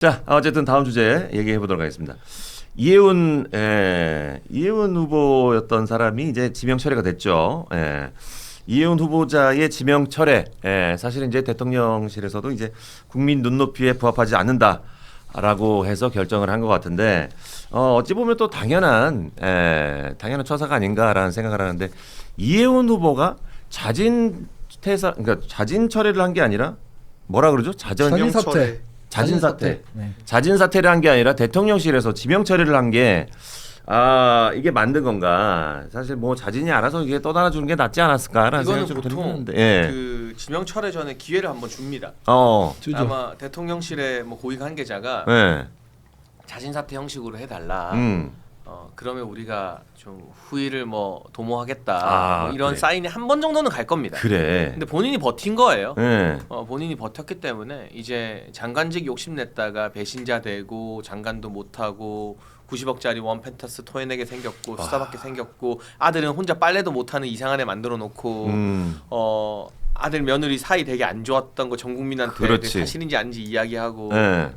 자, 어쨌든 다음 주제 얘기해 보도록 하겠습니다. 이해운 후보였던 사람이 이제 지명 철회가 됐죠. 이해운 후보자의 지명 철회, 사실은 이제 대통령실에서도 이제 국민 눈높이에 부합하지 않는다라고 해서 결정을 한 것 같은데, 어찌 보면 또 당연한 처사가 아닌가라는 생각을 하는데, 이해운 후보가 자진 퇴사, 그러니까 자진 철회를 한 게 아니라 뭐라 그러죠? 자진 사퇴. 자진 사퇴. 네. 자진 사퇴를 한 게 아니라 대통령실에서 지명 처리를 한 게 이게 맞는 건가? 사실 뭐 자진이 알아서 이게 떠나라 주는 게 낫지 않았을까라는 이거는 생각이 좀 보통 드는데. 그 지명 철회 전에 기회를 한번 줍니다. 주죠. 아마 대통령실의 뭐 고위 관계자가 예. 자진 사퇴 형식으로 해달라. 음. 그러면 우리가 좀 후위를 뭐 도모하겠다. 뭐 이런 그래. 사인이 한 번 정도는 갈 겁니다. 그래. 근데 본인이 버틴 거예요. 예. 본인이 버텼기 때문에 이제 장관직 욕심냈다가 배신자 되고 장관도 못하고 90억짜리 원펜타스 토해내게 생겼고 수사받게 생겼고 아들은 혼자 빨래도 못하는 이상한 애 만들어 놓고 아들 며느리 사이 되게 안 좋았던 거 전 국민한테 그렇지. 사실인지 아닌지 이야기하고 예.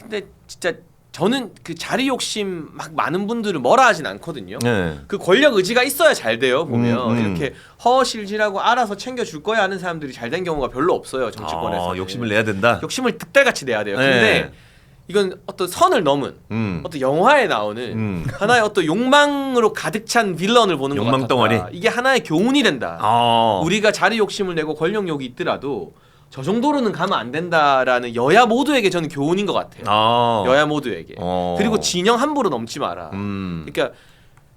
근데 진짜 저는 그 자리 욕심 막 많은 분들을 뭐라 하진 않거든요. 예. 그 권력 의지가 있어야 잘 돼요. 보면 음. 이렇게 허허실질하고 알아서 챙겨줄 거야 하는 사람들이 잘 된 경우가 별로 없어요. 정치권에서 욕심을 내야 된다. 욕심을 득달같이 내야 돼요. 네. 근데 이건 어떤 선을 넘은 어떤 영화에 나오는 하나의 어떤 욕망으로 가득 찬 빌런을 보는 것 욕망 같았다. 덩어리. 이게 하나의 교훈이 된다. 우리가 자리 욕심을 내고 권력욕이 있더라도 저 정도로는 가면 안 된다라는 여야 모두에게 저는 교훈인 것 같아요. 여야 모두에게. 그리고 진영 함부로 넘지 마라. 그러니까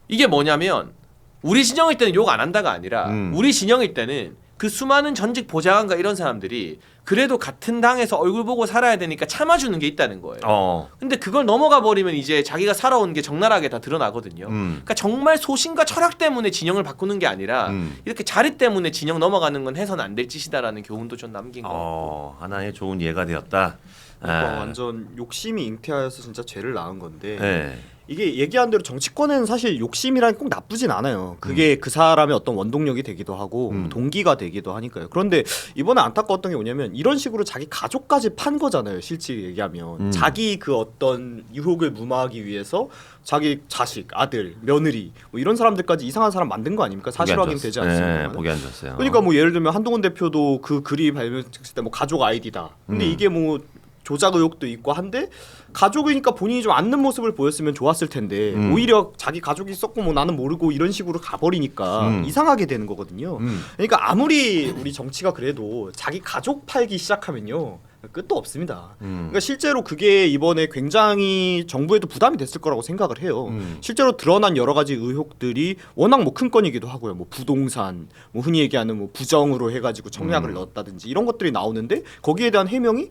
이게 뭐냐면 우리 진영일 때는 욕 안 한다가 아니라 우리 진영일 때는 그 수많은 전직 보좌관과 이런 사람들이 그래도 같은 당에서 얼굴 보고 살아야 되니까 참아주는 게 있다는 거예요. 근데 그걸 넘어가 버리면 이제 자기가 살아온 게 적나라하게 다 드러나거든요. 그러니까 정말 소신과 철학 때문에 진영을 바꾸는 게 아니라 이렇게 자리 때문에 진영 넘어가는 건 해서는 안 될 짓이다라는 교훈도 좀 남긴 것 같고. 하나의 좋은 예가 되었다. 그러니까 완전 욕심이 잉태하여서 진짜 죄를 낳은 건데 예. 이게 얘기한 대로 정치권에는 사실 욕심이란 꼭 나쁘진 않아요. 그게 그 사람의 어떤 원동력이 되기도 하고 동기가 되기도 하니까요. 그런데 이번에 안타까웠던 게 뭐냐면 이런 식으로 자기 가족까지 판 거잖아요. 실제 얘기하면 자기 그 어떤 유혹을 무마하기 위해서 자기 자식, 아들, 며느리 뭐 이런 사람들까지 이상한 사람 만든 거 아닙니까? 사실 확인되지 않습니까? 보기 안 좋았어요. 그러니까 뭐 예를 들면 한동훈 대표도 그 글이 발표했을 때 뭐 가족 아이디다. 근데 이게 뭐 조작 의혹도 있고 한데 가족이니까 본인이 좀 앉는 모습을 보였으면 좋았을 텐데 오히려 자기 가족이 있었고 뭐 나는 모르고 이런 식으로 가버리니까 이상하게 되는 거거든요. 그러니까 아무리 우리 정치가 그래도 자기 가족 팔기 시작하면요 끝도 없습니다. 그러니까 실제로 그게 이번에 굉장히 정부에도 부담이 됐을 거라고 생각을 해요. 실제로 드러난 여러 가지 의혹들이 워낙 뭐 큰 건이기도 하고요. 뭐 부동산, 뭐 흔히 얘기하는 뭐 부정으로 해가지고 청약을 넣었다든지 이런 것들이 나오는데 거기에 대한 해명이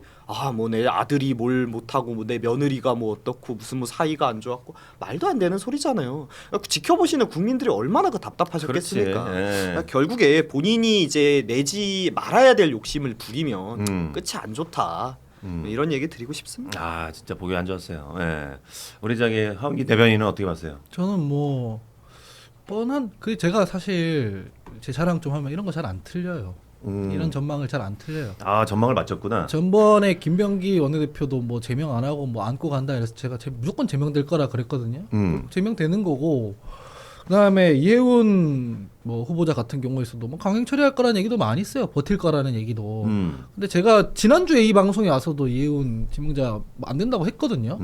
뭐 내 아들이 뭘 못하고 뭐 내 며느리가 뭐 어떻고 무슨 뭐 사이가 안 좋았고 말도 안 되는 소리잖아요. 그러니까 지켜보시는 국민들이 얼마나 그 답답하셨겠습니까? 그러니까 결국에 본인이 이제 내지 말아야 될 욕심을 부리면 끝이 안 좋다. 이런 얘기 드리고 싶습니다. 진짜 보기 안 좋았어요. 예. 우리 저기 하은기 대변인은 어떻게 봤어요? 저는 뭐 뻔한 그 제가 사실 제 자랑 좀 하면 이런 거 잘 안 틀려요. 이런 전망을 잘 안 틀려요. 전망을 맞췄구나. 전번에 김병기 원내대표도 뭐 제명 안 하고 뭐 안고 간다 이래서 제가 무조건 제명될 거라 그랬거든요. 제명되는 거고 그다음에 이해운 뭐 후보자 같은 경우에서도 뭐 강행 처리할 거라는 얘기도 많이 있어요. 버틸 거라는 얘기도. 근데 제가 지난주에 이 방송에 와서도 이해운 지명자 안 된다고 했거든요.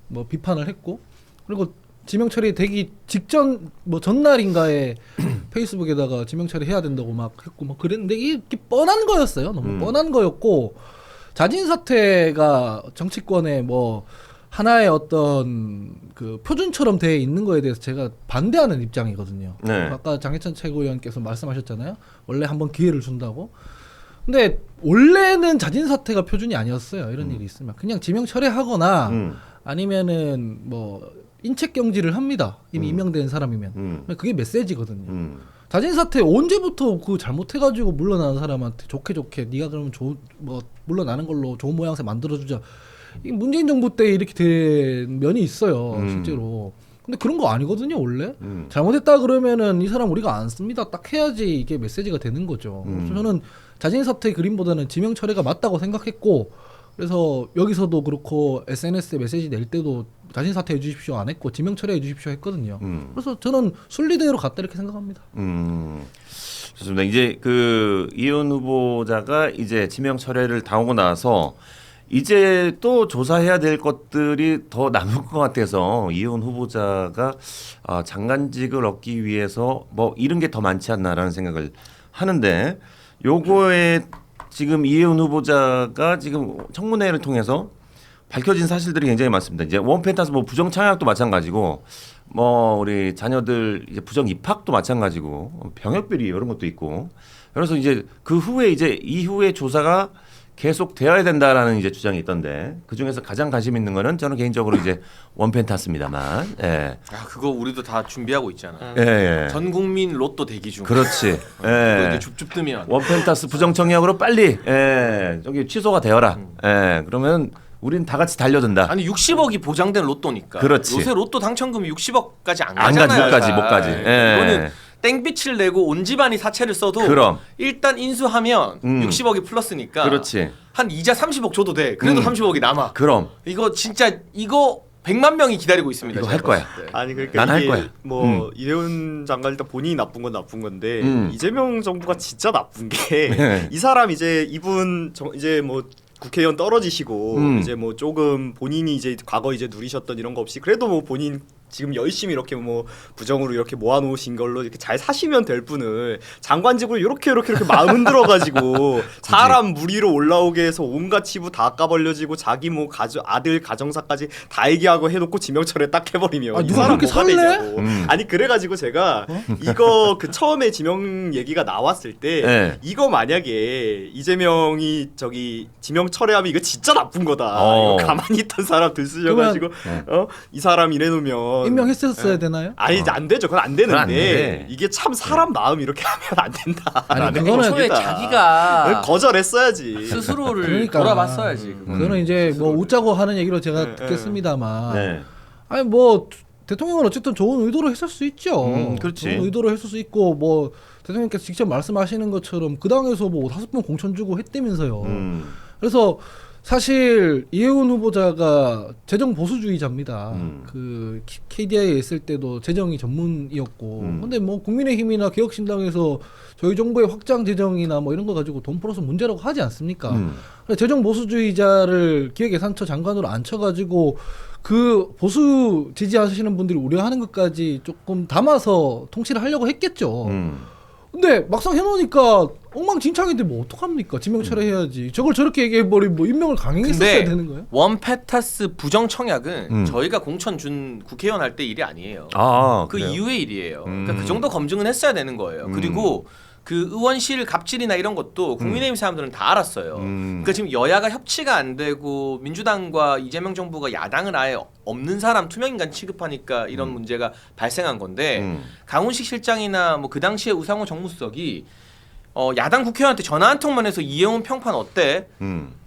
뭐 비판을 했고 그리고 지명 처리되기 직전 뭐 전날인가에 페이스북에다가 지명 처리해야 된다고 막 했고 막 그랬는데 이게 뻔한 거였어요. 너무 뻔한 거였고 자진 사퇴가 정치권에 뭐 하나의 어떤 그 표준처럼 돼 있는 거에 대해서 제가 반대하는 입장이거든요. 네. 아까 장해찬 최고위원께서 말씀하셨잖아요. 원래 한번 기회를 준다고. 근데 원래는 자진 사퇴가 표준이 아니었어요. 이런 일이 있으면 그냥 지명 철회하거나 아니면은 뭐 인책 경질을 합니다. 이미 임명된 사람이면 그게 메시지거든요. 자진 사퇴 언제부터 그 잘못해가지고 물러나는 사람한테 좋게 네가 그러면 뭐 물러나는 걸로 좋은 모양새 만들어주자. 이 문재인 정부 때 이렇게 된 면이 있어요. 실제로. 근데 그런 거 아니거든요, 원래. 잘못했다 그러면은 이 사람 우리가 안 씁니다. 딱 해야지 이게 메시지가 되는 거죠. 그래서 저는 자진 사퇴 그림보다는 지명 철회가 맞다고 생각했고 그래서 여기서도 그렇고 SNS에 메시지 낼 때도 자진 사퇴해 주십시오 안 했고 지명 철회해 주십시오 했거든요. 그래서 저는 순리대로 갔다 이렇게 생각합니다. 좋습니다. 이제 그 이혜원 후보자가 이제 지명 철회를 당하고 나서 이제 또 조사해야 될 것들이 더 남을 것 같아서 이혜원 후보자가 장관직을 얻기 위해서 뭐 이런 게 더 많지 않나라는 생각을 하는데 요거에 지금 이혜원 후보자가 지금 청문회를 통해서 밝혀진 사실들이 굉장히 많습니다. 이제 원펜타스 뭐 부정 청약도 마찬가지고 뭐 우리 자녀들 이제 부정 입학도 마찬가지고 병역 비리 이런 것도 있고 그래서 이제 그 후에 이제 이후에 조사가 계속 되어야 된다라는 이제 주장이 있던데 그 중에서 가장 관심 있는 거는 저는 개인적으로 이제 원펜타스입니다만. 예. 그거 우리도 다 준비하고 있잖아. 예. 전 국민 로또 대기 중. 그렇지. 그거 이제 줍줍 뜨면 원펜타스 부정 청약으로 빨리 저기 취소가 되어라. 그러면 우린 다 같이 달려든다. 아니 60억이 보장된 로또니까. 그렇지. 요새 로또 당첨금이 60억까지 안 안 가잖아요. 가지 못 가지. 이거는 땡빛을 내고 온 집안이 사채를 써도 그럼. 일단 인수하면 60억이 플러스니까 그렇지. 한 이자 30억 줘도 돼. 그래도 30억이 남아. 그럼 이거 진짜 이거 100만 명이 기다리고 있습니다. 이거 할 거야. 아니 그러니까 난 할 이게 거야. 뭐 이혜원 장관 일단 본인이 나쁜 건 나쁜 건데 이재명 정부가 진짜 나쁜 게 네. 이 사람 이제 이분 이제 뭐 국회의원 떨어지시고 이제 뭐 조금 본인이 이제 과거 이제 누리셨던 이런 거 없이 그래도 뭐 본인 지금 열심히 이렇게 뭐 부정으로 이렇게 모아놓으신 걸로 이렇게 잘 사시면 될 분을 장관직으로 이렇게 마음 흔들어가지고 사람 무리로 올라오게 해서 온갖 치부 다 까벌려지고 자기 뭐 아들 가정사까지 다 얘기하고 해놓고 지명철에 딱 해버리면 이 누가 사람 그렇게 뭐가 살래? 되냐고. 아니 그래가지고 제가 이거 그 처음에 지명 얘기가 나왔을 때 네. 이거 만약에 이재명이 저기 지명 철회하면 이거 진짜 나쁜 거다. 이거 가만히 있던 사람 들쓰셔가지고 이 사람 이래놓으면 임명했었어야 되나요? 아니 이제 안 되죠. 그건 안 그건 안 되는데 돼. 이게 참 사람 마음 이렇게 하면 안 된다. 아니, 그거는 애초에 자기가 거절했어야지. 스스로를 그러니까. 돌아봤어야지. 그거는 이제 뭐 웃자고 하는 얘기로 제가 듣겠습니다만 네. 아니 뭐 대통령은 어쨌든 좋은 의도로 했을 수 있죠. 그렇지. 좋은 의도로 했을 수 있고 뭐 대통령께서 직접 말씀하시는 것처럼 그 당에서 뭐 5번 공천 주고 했다면서요. 그래서 사실 이혜원 후보자가 재정 보수주의자입니다. 그 KDI에 있을 때도 재정이 전문이었고, 근데 뭐 국민의힘이나 개혁신당에서 저희 정부의 확장 재정이나 뭐 이런 거 가지고 돈 벌어서 문제라고 하지 않습니까? 재정 보수주의자를 기획예산처 장관으로 앉혀가지고 그 보수 지지하시는 분들이 우려하는 것까지 조금 담아서 통치를 하려고 했겠죠. 근데 막상 해놓으니까 엉망진창인데 뭐 어떡합니까? 지명 철회해야지. 저걸 저렇게 얘기해버리면 뭐 임명을 강행했었어야 되는 거예요? 원페타스 부정 청약은 저희가 공천 준 국회의원 할 때 일이 아니에요. 그 그래요? 이후의 일이에요. 그러니까 그 정도 검증은 했어야 되는 거예요. 그리고 그 의원실 갑질이나 이런 것도 국민의힘 사람들은 다 알았어요. 그러니까 지금 여야가 협치가 안 되고 민주당과 이재명 정부가 야당을 아예 없는 사람 투명인간 취급하니까 이런 문제가 발생한 건데 강훈식 실장이나 뭐 그 당시에 우상호 정무수석이 야당 국회의원한테 전화 한 통만 해서 이혜원 평판 어때?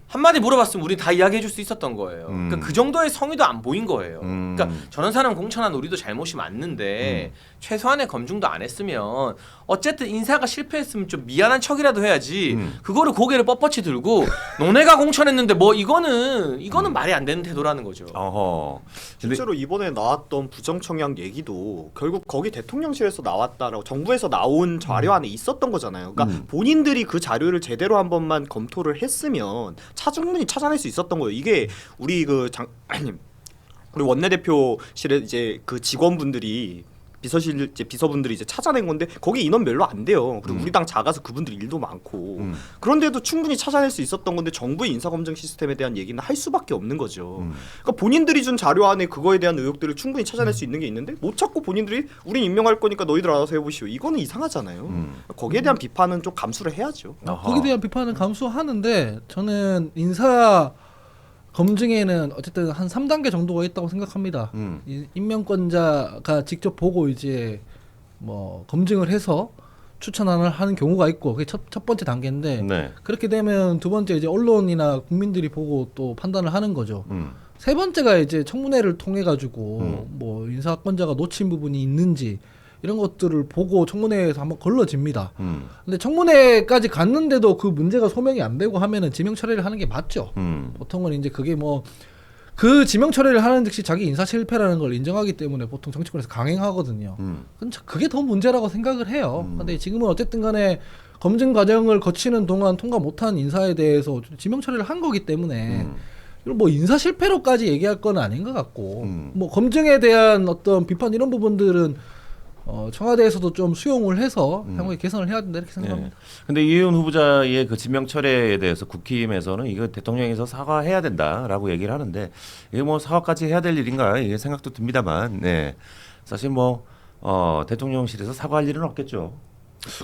한마디 물어봤으면 우리 다 이야기해 줄 수 있었던 거예요. 그러니까 그 정도의 성의도 안 보인 거예요. 그러니까 저런 사람 공천한 우리도 잘못이 맞는데 최소한의 검증도 안 했으면 어쨌든 인사가 실패했으면 좀 미안한 척이라도 해야지 그거를 고개를 뻣뻣이 들고 너네가 공천했는데 뭐 이거는 말이 안 되는 태도라는 거죠. 어허. 실제로 이번에 나왔던 부정청약 얘기도 결국 거기 대통령실에서 나왔다라고 정부에서 나온 자료 안에 있었던 거잖아요. 그러니까 본인들이 그 자료를 제대로 한 번만 검토를 했으면 충분히 찾아낼 수 있었던 거예요. 이게 우리 우리 원내대표실에 이제 그 직원분들이 비서실 이제 비서분들이 이제 찾아낸 건데 거기 인원 별로 안 돼요. 그리고 우리 당 작아서 그분들 일도 많고 그런데도 충분히 찾아낼 수 있었던 건데 정부의 인사검증 시스템에 대한 얘기는 할 수밖에 없는 거죠. 그러니까 본인들이 준 자료 안에 그거에 대한 의혹들을 충분히 찾아낼 수 있는 게 있는데 못 찾고 본인들이 우린 임명할 거니까 너희들 알아서 해보시오. 이거는 이상하잖아요. 거기에 대한 비판은 좀 감수를 해야죠. 거기에 대한 비판은 감수하는데 저는 인사 검증에는 어쨌든 한 3단계 정도가 있다고 생각합니다. 임명권자가 직접 보고 이제 뭐 검증을 해서 추천을 하는 경우가 있고 그게 첫 번째 단계인데 네. 그렇게 되면 두 번째 이제 언론이나 국민들이 보고 또 판단을 하는 거죠. 세 번째가 이제 청문회를 통해 가지고 뭐 인사권자가 놓친 부분이 있는지 이런 것들을 보고 청문회에서 한번 걸러집니다. 근데 청문회까지 갔는데도 그 문제가 소명이 안 되고 하면은 지명 처리를 하는 게 맞죠. 보통은 이제 그게 뭐 그 지명 처리를 하는 즉시 자기 인사 실패라는 걸 인정하기 때문에 보통 정치권에서 강행하거든요. 그게 더 문제라고 생각을 해요. 근데 지금은 어쨌든 간에 검증 과정을 거치는 동안 통과 못한 인사에 대해서 지명 처리를 한 거기 때문에 뭐 인사 실패로까지 얘기할 건 아닌 것 같고 뭐 검증에 대한 어떤 비판 이런 부분들은 청와대에서도 좀 수용을 해서 향후에 개선을 해야 된다 이렇게 생각합니다. 근데 이혜훈 후보자의 그 지명 철회에 대해서 국힘에서는 이거 대통령에서 사과해야 된다라고 얘기를 하는데 이게 뭐 사과까지 해야 될 일인가 이게 생각도 듭니다만, 네. 사실 뭐 대통령실에서 사과할 일은 없겠죠.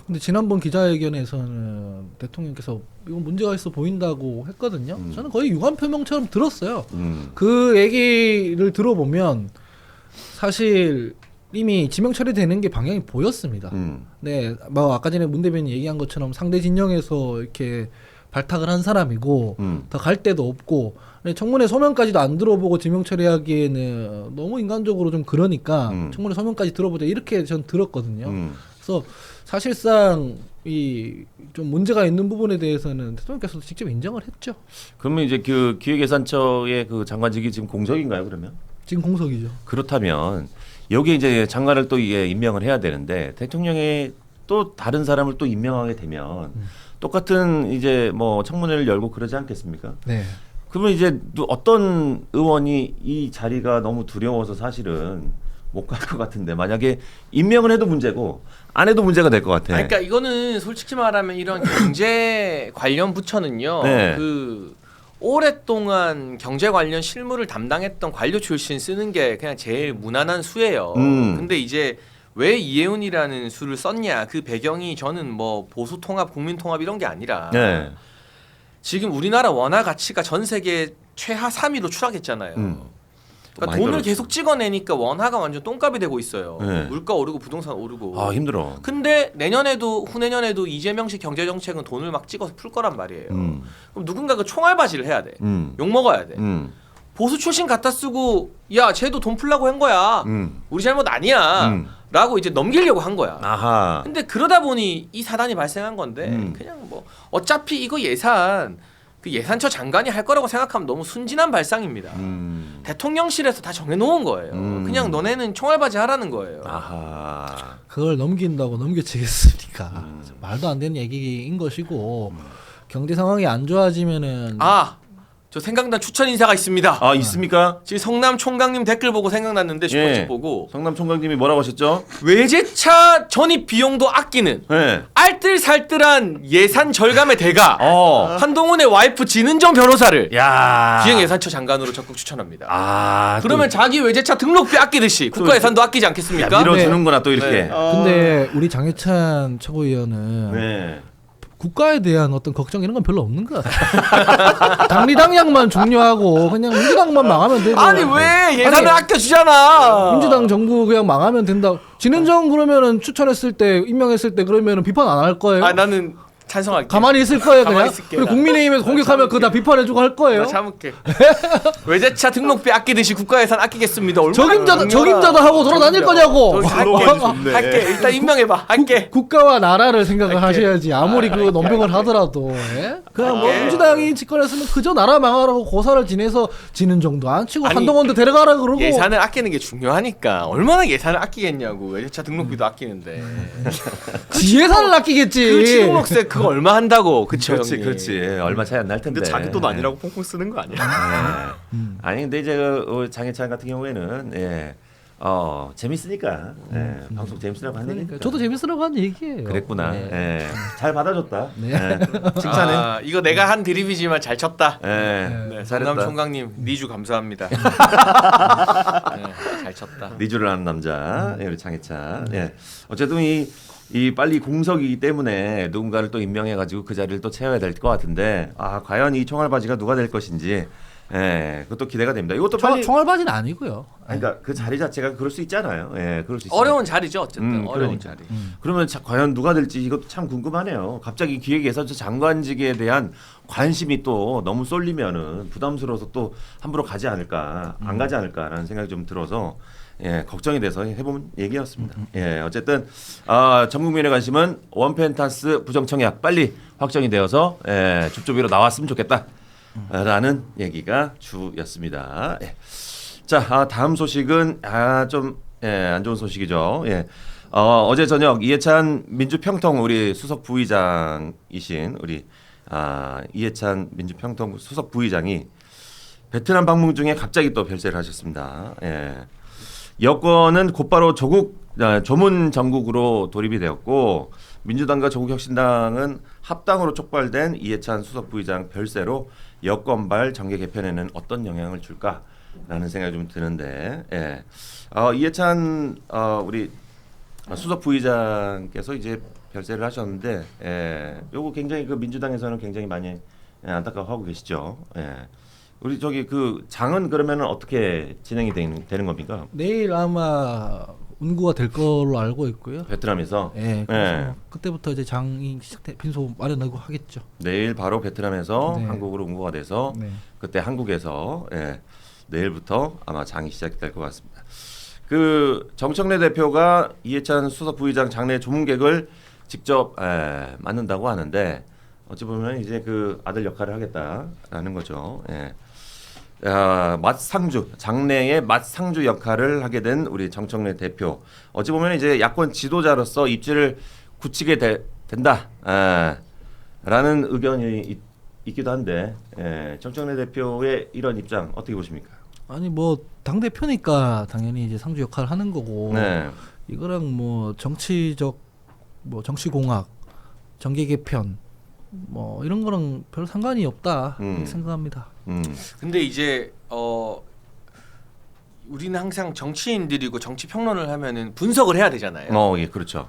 근데 지난번 기자회견에서는 대통령께서 이건 문제가 있어 보인다고 했거든요. 저는 거의 유감 표명처럼 들었어요. 그 얘기를 들어보면 사실 이미 지명 처리되는 게 방향이 보였습니다. 네, 뭐 아까 전에 문 대변인 얘기한 것처럼 상대 진영에서 이렇게 발탁을 한 사람이고 더 갈 데도 없고 청문회 소명까지도 안 들어보고 지명 처리하기에는 너무 인간적으로 좀 그러니까 청문회 소명까지 들어보자 이렇게 전 들었거든요. 그래서 사실상 이 좀 문제가 있는 부분에 대해서는 대통령께서도 직접 인정을 했죠. 그러면 이제 그 기획예산처의 그 장관직이 지금 공석인가요, 그러면? 지금 공석이죠. 그렇다면 여기 이제 장관을 또 이게 임명을 해야 되는데 대통령이 또 다른 사람을 또 임명하게 되면 똑같은 이제 뭐 청문회를 열고 그러지 않겠습니까? 네. 그러면 이제 어떤 의원이 이 자리가 너무 두려워서 사실은 못 갈 것 같은데 만약에 임명을 해도 문제고 안 해도 문제가 될 것 같아. 그러니까 이거는 솔직히 말하면 이런 경제 관련 부처는요. 네. 그 오랫동안 경제 관련 실무를 담당했던 관료 출신 쓰는 게 그냥 제일 무난한 수예요. 근데 이제 왜 이혜훈이라는 수를 썼냐 그 배경이 저는 뭐 보수 통합, 국민 통합 이런 게 아니라 네. 지금 우리나라 원화 가치가 전 세계 최하 3위로 추락했잖아요. 그러니까 돈을 떨어졌어. 계속 찍어내니까 원화가 완전 똥값이 되고 있어요. 네. 물가 오르고 부동산 오르고. 아 힘들어. 근데 내년에도 후내년에도 이재명식 경제 정책은 돈을 막 찍어서 풀 거란 말이에요. 그럼 누군가 그 총알바지를 해야 돼. 욕 먹어야 돼. 보수 출신 갖다 쓰고 야 쟤도 돈 풀라고 한 거야. 우리 잘못 아니야. 라고 이제 넘기려고 한 거야. 아하. 근데 그러다 보니 이 사단이 발생한 건데 그냥 뭐 어차피 이거 예산 그 예산처 장관이 할 거라고 생각하면 너무 순진한 발상입니다. 대통령실에서 다 정해놓은 거예요. 그냥 너네는 총알바지 하라는 거예요. 아하. 그걸 넘긴다고 넘겨지겠습니까? 말도 안 되는 얘기인 것이고 경제 상황이 안 좋아지면은 저 생각난 추천 인사가 있습니다. 아 있습니까? 지금 성남 총각님 댓글 보고 생각났는데 슈퍼챗 예. 보고 성남 총각님이 뭐라고 하셨죠? 외제차 전입 비용도 아끼는 네. 알뜰살뜰한 예산 절감의 대가 한동훈의 와이프 진은정 변호사를 야. 기획예산처 장관으로 적극 추천합니다. 아. 그러면 자기 외제차 등록비 아끼듯이 국가 예산도 아끼지 않겠습니까? 밀어주는구나 또 이렇게. 네. 근데 우리 장해찬 최고위원은 네. 국가에 대한 어떤 걱정 이런 건 별로 없는 것 같아요. 당리당략만 중요하고 그냥 민주당만 망하면 되고. 아니 왜 예산을 아껴주잖아. 민주당 정부 그냥 망하면 된다. 진은정 그러면은 추천했을 때 임명했을 때 그러면은 비판 안 할 거예요? 나는 찬성할게. 가만히 있을 거예요 그냥. 가만히 있을게, 그리고 국민의힘에서 공격하면 그거 다 비판해주고 할 거예요. 나 참을게. 외제차 등록비 아끼듯이 국가 예산 아끼겠습니다. 적임자다 하고 돌아다닐 거냐고. 할게. 일단 임명해봐. 할게. 국가와 나라를 생각을 할게. 하셔야지. 아무리 그 논평을 하더라도. 예? 그냥 뭐 민주당이 집권했으면 그저 나라 망하라고 고사를 지내서 지는 정도 안 치고 아니, 한동훈도 데려가라 그러고. 예산을 아끼는 게 중요하니까 얼마나 예산을 아끼겠냐고. 외제차 등록비도 아끼는데. 지 예산을 아끼겠지. 그 취등록세 그거 얼마 한다고. 그쵸 그렇지, 형님. 그렇지. 얼마 차이 안 날 텐데. 근데 자기 돈 아니라고 펑펑 쓰는 거 아니야? 네. 아니 근데 이제 장해찬 같은 경우에는 재밌으니까 방송 재밌으라고 하는 얘기니까. 저도 재밌으라고 한 얘기예요. 그랬구나. 네. 예. 잘 받아줬다. 네. 예. 칭찬해. 이거 내가 한 드립이지만 잘 쳤다. 예. 네, 잘했다. 성남 총각님 니주 감사합니다. 네, 잘 쳤다. 리주를 하는 남자 우리 장해찬. 예. 어쨌든 이 빨리 공석이기 때문에 누군가를 또 임명해가지고 그 자리를 또 채워야 될 것 같은데 과연 이 총알바지가 누가 될 것인지 예, 그것도 기대가 됩니다. 이것도 빨리 총알바지는 아니고요. 그러니까 그 자리 자체가 그럴 수 있잖아요. 예, 그럴 수 있어요. 어려운 자리죠 어쨌든 어려운 그러니까. 자리. 그러면 과연 누가 될지 이것도 참 궁금하네요. 갑자기 기획예산처 장관직에 대한 관심이 또 너무 쏠리면은 부담스러워서 또 함부로 가지 않을까, 안 가지 않을까라는 생각이 좀 들어서 예, 걱정이 돼서 해본 얘기였습니다. 예, 어쨌든 전 국민의 관심은 원펜타스 부정청약 빨리 확정이 되어서 예, 줍줍이로 나왔으면 좋겠다라는 얘기가 주였습니다. 예. 자, 다음 소식은 좀 안 좋은 소식이죠. 예. 어제 저녁 이해찬 민주평통 우리 수석 부의장이신 우리 이해찬 민주평통 수석 부의장이 베트남 방문 중에 갑자기 또 별세를 하셨습니다. 예. 여권은 곧바로 조문 정국으로 돌입이 되었고 민주당과 조국혁신당은 합당으로 촉발된 이해찬 수석 부의장 별세로 여권발 정계 개편에는 어떤 영향을 줄까라는 생각이 좀 드는데, 예. 이해찬 우리 수석 부의장께서 이제 별세를 하셨는데, 예. 요거 굉장히 그 민주당에서는 굉장히 많이 안타까워하고 계시죠. 예. 우리 저기 그 장은 그러면은 어떻게 진행이 되는 겁니까? 내일 아마 운구가 될 걸로 알고 있고요. 베트남에서. 예. 그래서 그때부터 이제 장이 빈소 마련하고 하겠죠. 내일 바로 베트남에서 네. 한국으로 운구가 돼서 네. 그때 한국에서 내일부터 아마 장이 시작될 것 같습니다. 그 정청래 대표가 이해찬 수석 부의장 장례 조문객을 직접 맡는다고 하는데 어찌 보면 이제 그 아들 역할을 하겠다라는 거죠. 예. 맞상주 장래의 맞상주 역할을 하게 된 우리 정청래 대표 어찌 보면 이제 야권 지도자로서 입지를 굳히게 된다 라는 의견이 있기도 한데 정청래 대표의 이런 입장 어떻게 보십니까? 아니 뭐 당 대표니까 당연히 이제 상주 역할을 하는 거고 네. 이거랑 뭐 정치적 뭐 정치공학 정계 개편 뭐 이런 거랑 별 상관이 없다 이렇게 생각합니다. 근데 이제 우리는 항상 정치인들이고 정치 평론을 하면은 분석을 해야 되잖아요. 예, 그렇죠.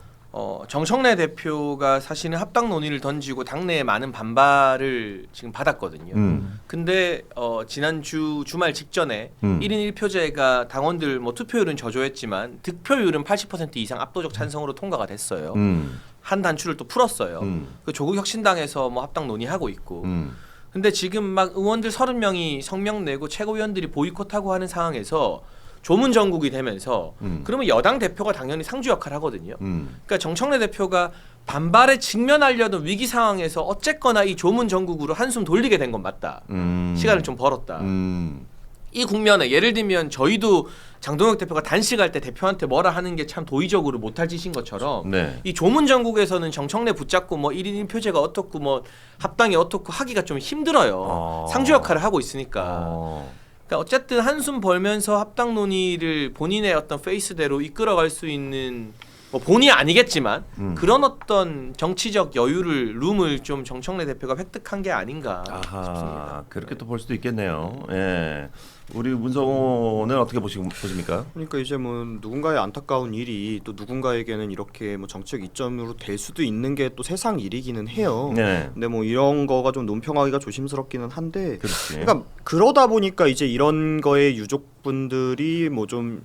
정청래 대표가 사실은 합당 논의를 던지고 당내에 많은 반발을 지금 받았거든요. 근데 지난주 주말 직전에 1인 1표제가 당원들 뭐 투표율은 저조했지만 득표율은 80% 이상 압도적 찬성으로 통과가 됐어요. 한 단추를 또 풀었어요. 그 조국 혁신당에서 뭐 합당 논의하고 있고. 근데 지금 막 의원들 30명이 성명 내고 최고위원들이 보이콧하고 하는 상황에서 조문 정국이 되면서 그러면 여당 대표가 당연히 상주 역할을 하거든요. 그러니까 정청래 대표가 반발에 직면하려던 위기 상황에서 어쨌거나 이 조문 정국으로 한숨 돌리게 된 건 맞다. 시간을 좀 벌었다. 이 국면에 예를 들면 저희도 장동혁 대표가 단식할 때 대표한테 뭐라 하는 게 참 도의적으로 못할 짓인 것처럼 이 조문 정국에서는 정청래 붙잡고 뭐 1인 1표제가 어떻고 뭐 합당이 어떻고 하기가 좀 힘들어요. 상주 역할을 하고 있으니까. 그러니까 어쨌든 한숨 벌면서 합당 논의를 본인의 어떤 페이스대로 이끌어갈 수 있는 뭐 본의 아니겠지만 그런 어떤 정치적 여유를 룸을 좀 정청래 대표가 획득한 게 아닌가 싶습니다. 그렇게 또 볼 수도 있겠네요. 예. 우리 문성호는 어떻게 보십니까? 그러니까 이제 뭐 누군가의 안타까운 일이 또 누군가에게는 이렇게 뭐 정치적 이점으로 될 수도 있는 게 또 세상 일이기는 해요. 네. 근데 뭐 이런 거가 좀 논평하기가 조심스럽기는 한데, 그렇지. 그러니까 그러다 보니까 이제 이런 거에 유족분들이 뭐 좀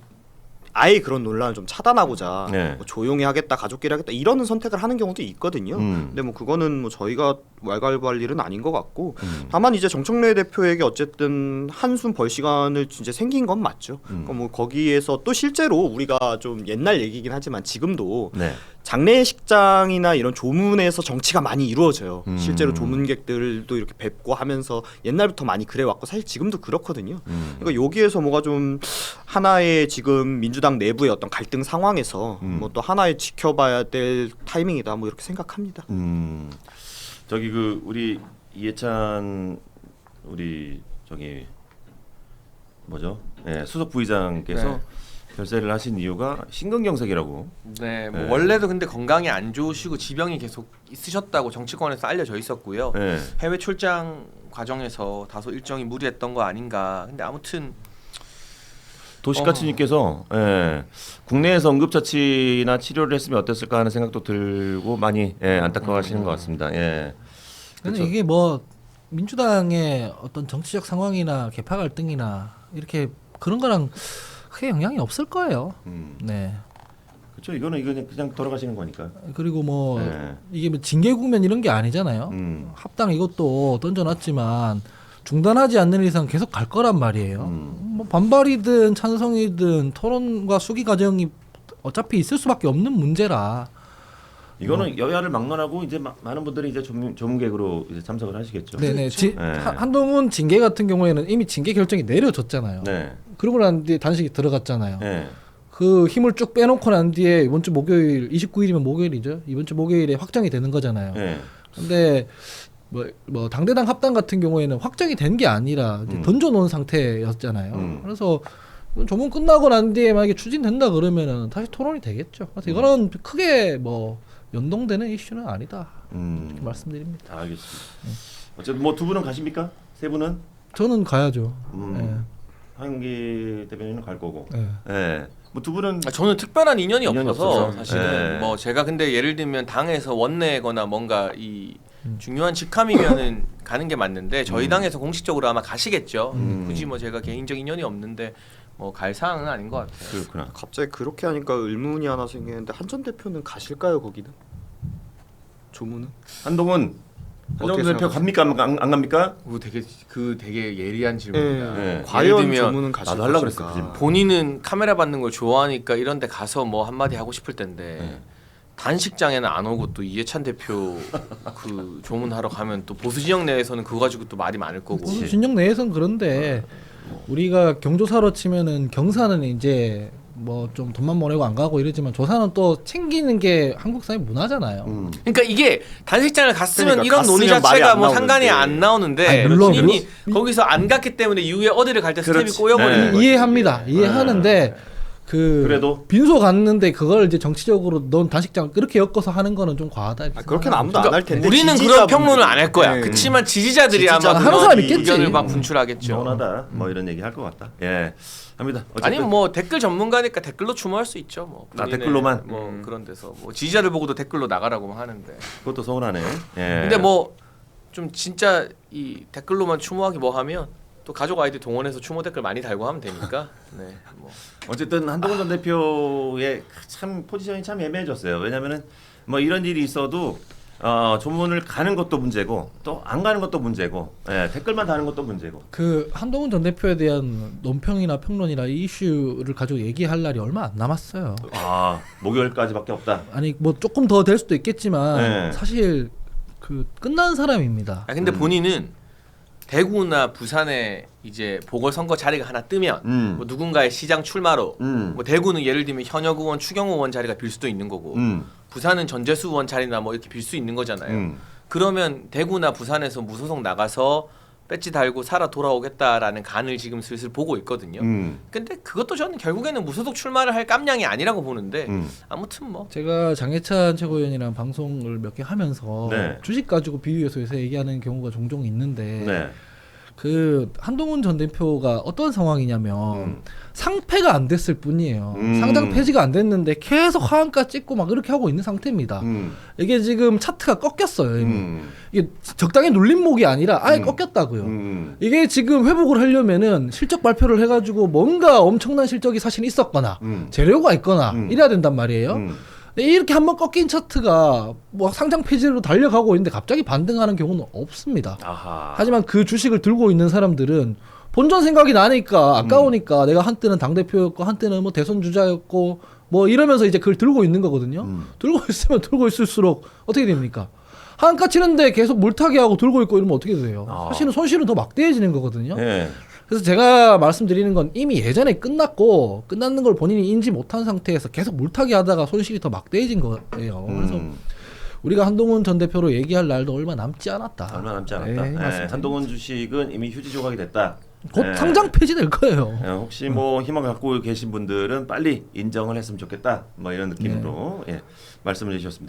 아예 그런 논란을 좀 차단하고자 뭐 조용히 하겠다, 가족끼리 하겠다 이런 선택을 하는 경우도 있거든요. 근데 뭐 그거는 뭐 저희가 왈가왈부할 일은 아닌 것 같고, 다만 이제 정청래 대표에게 어쨌든 한숨 벌 시간을 진짜 생긴 건 맞죠. 그러니까 뭐 거기에서 또 실제로 우리가 좀 옛날 얘기긴 하지만 지금도 장례식장이나 이런 조문에서 정치가 많이 이루어져요. 실제로 조문객들도 이렇게 뵙고 하면서 옛날부터 많이 그래왔고 사실 지금도 그렇거든요. 그러니까 여기에서 뭐가 좀 하나의 지금 민주당 내부의 어떤 갈등 상황에서 뭐 또 하나의 지켜봐야 될 타이밍이다 뭐 이렇게 생각합니다. 저기 그 우리 이해찬 우리 저기 뭐죠? 수석 부의장께서 별세를 하신 이유가 심근경색이라고. 네, 뭐 원래도 근데 건강이 안 좋으시고 지병이 계속 있으셨다고 정치권에서 알려져 있었고요. 해외 출장 과정에서 다소 일정이 무리했던 거 아닌가. 근데 아무튼 도시가치님께서 국내에서 응급처치나 치료를 했으면 어땠을까 하는 생각도 들고 많이 안타까워하시는 것 같습니다. 근데 이게 뭐 민주당의 어떤 정치적 상황이나 개파 갈등이나 이렇게 그런 거랑 크게 영향이 없을 거예요. 네. 그렇죠. 이거는 그냥 돌아가시는 거니까. 그리고 뭐 네. 이게 뭐 징계 국면 이런 게 아니잖아요. 합당 이것도 던져놨지만 중단하지 않는 이상 계속 갈 거란 말이에요. 뭐 반발이든 찬성이든 토론과 수기 과정이 어차피 있을 수밖에 없는 문제라. 이거는 여야를 막론하고 이제 많은 분들이 이제 조문객으로 이제 참석을 하시겠죠. 네네. 네. 한동훈 징계 같은 경우에는 이미 징계 결정이 내려졌잖아요. 네. 그러고 난 뒤에 단식이 들어갔잖아요. 네. 그 힘을 쭉 빼놓고 난 뒤에 이번 주 목요일 29일이면 목요일이죠. 이번 주 목요일에 확정이 되는 거잖아요. 네. 근데 뭐 당대당 합당 같은 경우에는 확정이 된 게 아니라 이제 던져놓은 상태였잖아요. 그래서 조문 끝나고 난 뒤에 만약에 추진된다 그러면은 다시 토론이 되겠죠. 그래서 이거는 크게 뭐 연동되는 이슈는 아니다. 이렇게 말씀드립니다. 알겠습니다. 어쨌든 뭐 두 분은 가십니까? 세 분은? 저는 가야죠. 네. 한기 대변인은 갈 거고. 네. 네. 뭐 두 분은 저는 특별한 인연이 인연이 없어서 없어서. 사실은 네. 뭐 제가 근데 예를 들면 당에서 원내거나 뭔가 이 중요한 직함이면은 가는 게 맞는데 저희 당에서 공식적으로 아마 가시겠죠. 굳이 뭐 제가 개인적 인연이 없는데 뭐 갈 사항은 아닌 것 같아요. 그렇구나. 갑자기 그렇게 하니까 의문이 하나 생기는데 한 전 대표는 가실까요 거기는? 조문은? 한동훈 어떻게 대표 갑니까 안 갑니까? 되게 예리한 질문이다. 네. 예를 과연 들면 조문은 가실 나도 하려고 것인가? 그랬어, 그 질문. 본인은 카메라 받는 걸 좋아하니까 이런데 가서 뭐 한마디 하고 싶을 텐데 단식장에는 안 오고 또 이해찬 대표 그 조문하러 가면 또 보수 진영 내에서는 그거 가지고 또 말이 많을 거고. 보수 진영 내에서는 그런데 우리가 경조사로 치면은 경사는 이제 뭐 좀 돈만 보내고 안 가고 이러지만 조사는 또 챙기는 게 한국 사회 문화잖아요. 그러니까 이게 단식장을 갔으면 그러니까 이런 논의 갔으면 말이 자체가 안 뭐 나오는데. 상관이 안 나오는데 아니, 물론 본인이 거기서 안 갔기 때문에 이후에 어디를 갈 때 스텝이 그렇지. 꼬여버리는 네. 거지. 이해합니다. 이해하는데 그 그래도? 빈소 갔는데 그걸 이제 정치적으로 넌 단식장 그렇게 엮어서 하는 거는 좀 과하다. 이렇게 그렇게는 아무도 안 할 텐데 우리는 그런 평론을 안 할 거야. 네. 그렇지만 지지자들이 아마 지지자가 그런 하는 사람이 있겠지. 의견을 막 분출하겠죠. 원하다 뭐 이런 얘기 할 것 같다. 예, 합니다. 어쨌든 아니면 뭐 댓글 전문가니까 댓글로 추모할 수 있죠. 뭐 본인의 댓글로만? 뭐 그런 데서 뭐 지지자들 보고도 댓글로 나가라고 하는데. 그것도 서운하네. 예. 근데 뭐 좀 진짜 이 댓글로만 추모하기 뭐 하면 또 가족 아이들 동원해서 추모 댓글 많이 달고 하면 되니까. 네. 뭐 어쨌든 한동훈 전 대표의 참 포지션이 참 애매해졌어요. 왜냐면은 뭐 이런 일이 있어도 조문을 가는 것도 문제고 또 안 가는 것도 문제고 댓글만 다는 것도 문제고. 그 한동훈 전 대표에 대한 논평이나 평론이나 이 이슈를 가지고 얘기할 날이 얼마 안 남았어요. 목요일까지밖에 없다. 아니 뭐 조금 더 될 수도 있겠지만 네. 사실 그 끝난 사람입니다. 근데 본인은 대구나 부산에 이제 보궐선거 자리가 하나 뜨면 뭐 누군가의 시장 출마로 뭐 대구는 예를 들면 현역 의원, 추경 의원 자리가 빌 수도 있는 거고 부산은 전재수 의원 자리나 뭐 이렇게 빌 수 있는 거잖아요. 그러면 대구나 부산에서 무소속 나가서 배지 달고 살아 돌아오겠다라는 간을 지금 슬슬 보고 있거든요. 근데 그것도 저는 결국에는 무소속 출마를 할 깜냥이 아니라고 보는데 아무튼 뭐 제가 장해찬 최고위원이랑 방송을 몇 개 하면서 네. 주식 가지고 비유해서 요새 얘기하는 경우가 종종 있는데 네. 그 한동훈 전 대표가 어떤 상황이냐면 상패가 안 됐을 뿐이에요. 상장 폐지가 안 됐는데 계속 하한가 찍고 막 이렇게 하고 있는 상태입니다. 이게 지금 차트가 꺾였어요. 이미. 이게 적당히 눌림목이 아니라 아예 꺾였다고요. 이게 지금 회복을 하려면은 실적 발표를 해가지고 뭔가 엄청난 실적이 사실 있었거나 재료가 있거나 이래야 된단 말이에요. 이렇게 한번 꺾인 차트가 뭐 상장 폐지로 달려가고 있는데 갑자기 반등하는 경우는 없습니다. 아하. 하지만 그 주식을 들고 있는 사람들은 본전 생각이 나니까 아까우니까 내가 한때는 당대표였고 한때는 뭐 대선 주자였고 뭐 이러면서 이제 그걸 들고 있는 거거든요. 들고 있으면 들고 있을수록 어떻게 됩니까? 한가 치는데 계속 물타기 하고 들고 있고 이러면 어떻게 돼요? 사실은 손실은 더 막대해지는 거거든요. 네. 그래서 제가 말씀드리는 건 이미 예전에 끝났고 끝났는 걸 본인이 인지 못한 상태에서 계속 물타기 하다가 손실이 더 막대해진 거예요. 그래서 우리가 한동훈 전 대표로 얘기할 날도 얼마 남지 않았다. 얼마 남지 않았다. 네, 네, 맞습니다. 한동훈 주식은 이미 휴지 조각이 됐다. 곧 네. 상장 폐지될 거예요. 혹시 뭐 희망을 갖고 계신 분들은 빨리 인정을 했으면 좋겠다. 뭐 이런 느낌으로 말씀을 해주셨습니다.